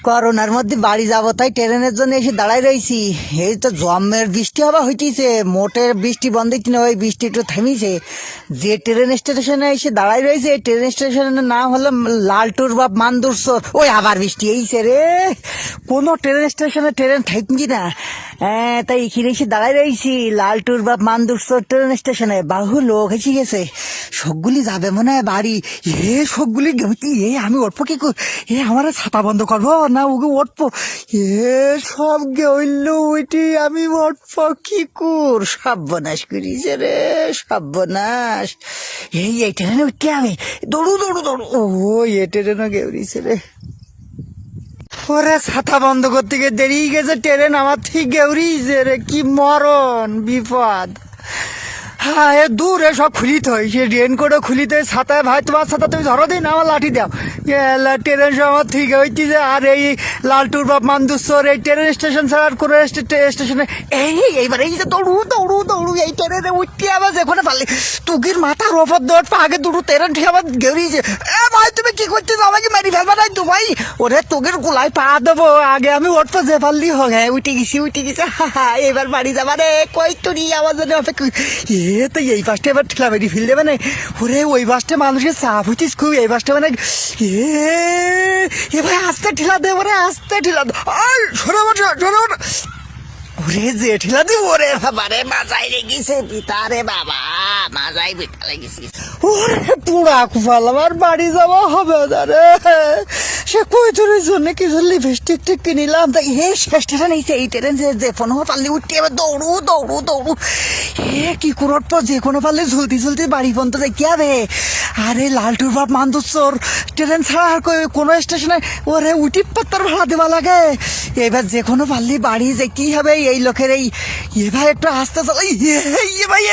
করোনার মধ্যে বাড়ি যাবো তাই ট্রেনের জন্য এসে দাঁড়াই রয়েছি। এই তো জম্মের বৃষ্টি হওয়া হইতেছে, মোটের বৃষ্টি বন্ধ হইতে না, ওই বৃষ্টি একটু থেমেছে। যে ট্রেন স্টেশনে এসে দাঁড়াই রয়েছে, এই ট্রেন স্টেশনের নাম হলো লালটুর বাপ মান্দুরসর। ওই আবার বৃষ্টি এইছে রে, কোনো ট্রেন স্টেশনে ট্রেন থাকি না। তাই এখানে এসে দাঁড়াই রয়েছি লালটুর বাপ মান্দুরসর ট্রেন স্টেশনে। বাহু লোক এসে গেছে, সবগুলি যাবে মনে হয় বাড়ি। সবগুলি আমি উঠবো কি আমার ছাতা বন্ধ করবো না ওকে উঠবো? সব গেল ওইটি আমি উঠবো কি কর? সর্বনাশ করিছে রে, সর্বনাশ। এই ট্রেনে উঠতে হবে, দৌড়ু দৌড়ু দৌড়ু। ও এ ট্রেনও গেউরিছে রে। ওরে ছাতা বন্ধ করতে গিয়ে দেরি গেছে, ট্রেন আমার ঠিক গেউরিছে রে। কি মরণ বিপদ। হ্যাঁ এ দূর এ সব খুলিতে হয়, সে রেনকোটও খুলিতে, ছাতায় ভাই তোমার ছাতা তুমি ধরো দিন, আমার লাঠি দাও। ট্রেন সময় ঠিক হইতেছে। আর এই লালটুর বাপ মান্দুসর এই ট্রেন স্টেশন ছাড়া আর কোনো স্টেশনে এইবার এই যে দৌড়ু দৌড়ু দৌড়ু এই ট্রেনে উঠতে আবার যেখানে পারলি তুকির মাথার ওপর দৌড় পা আগে দুটো ট্রেন ঠিক আবার গেড়িয়েছে। ভাই তুমি কি করতেছো, আমাকে মেরি ফেলবা নাই তো ভাই? ওরে তোকের গোলায় পা দেবো, আগে আমি উঠবো যে পারলি হোক। হ্যাঁ উঠে গেছি এবার বাড়ি যাবা রে। কই তুই আমার জন্য অপেক্ষা। তো এই বাসটা এবার ঠেলা বেরি ফেল দেবে না। ওরে ওই বাসটা মানুষের চাপ হইতিস খুব, এই বাসটা মানে ভাই আস্তে ঠেলা দে, ওরে আস্তে ঠেলা দে। ওরে যে ঠেলা দিব ওরে বাবা রে, মাজাই লেগেছে পিতা রে বাবা, মাজাই পিতা লেগেছে। ওরে পুরা কুফাল, আমার বাড়ি যাওয়া হবে না রে। সে কইতরের জন্য কিছু লিপস্টিক টিক কিনিলাম, তাই শেষ ট্রেন এইছে। এই ট্রেন যে কোনো পারলে উঠতে এবার দৌড়ু দৌড়ু দৌড়ু। কি করত পর যে কোনো পারলে ঝুলতি ঝুলতি বাড়ি পর্যন্ত যাইতে হবে। আরে লালটুর বাপ মান্দুসর ট্রেন ছাড়া আর কোনো স্টেশনে ওরে উঠি পাত্তার ভাড়া দেওয়া লাগে। এবার যে কোনো পারলে বাড়ি যাইতেই হবে। এই লোকের এই ভাই একটু আস্তে চালাই। ভাই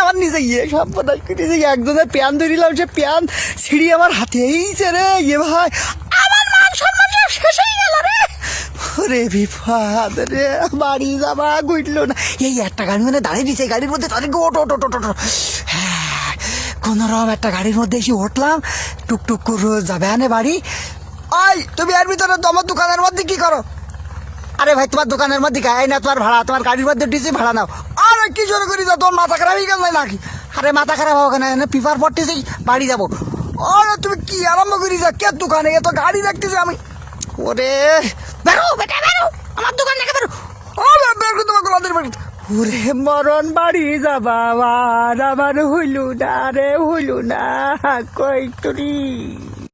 আমার নিজে সম্পদায় করেছে। একজনের প্যান ধরিলাম, সে প্যান ছিঁড়ি আমার হাতেইছে রে। ভাই আমার মান সম্মান সব শেষ হয়ে গেল রে। ওরে বিপদ রে, বাড়ি যাবা গুইটলো না। এই একটা গাড়ি মানে দাঁড়িয়ে দিচ্ছে, গাড়ির মধ্যে তাদের ওটো ওটো ওটো ওটো। হ্যাঁ কোন রকম একটা গাড়ির মধ্যে এসে উঠলাম, টুকটুক করে যাবে আনে বাড়ি। ওই তুমি এর ভিতরে তোমার দোকানের মধ্যে কি করো? আরে ভাই তোমার দোকানের মধ্যে গায়ে না তোমার ভাড়া, তোমার গাড়ির মধ্যে ডিসি ভাড়া নাও। আরে কি শুরু করি যা, তোমার মাথা খারাপ হয়ে গেল নাকি? আরে মাথা খারাপ হবে কেন, পিপার পড়তেছি বাড়ি যাবো। আরে তুমি কি আরম্ভ করি যা, কে দোকানে এত গাড়ি দেখতেছি আমি। ওরে বেরো বেটা বেরো, আমার দোকান থেকে বেরো। বের তোমার ওরে মরণ, বাড়ি যাবা আমার হইলু না রে, হইলু না কই তুই।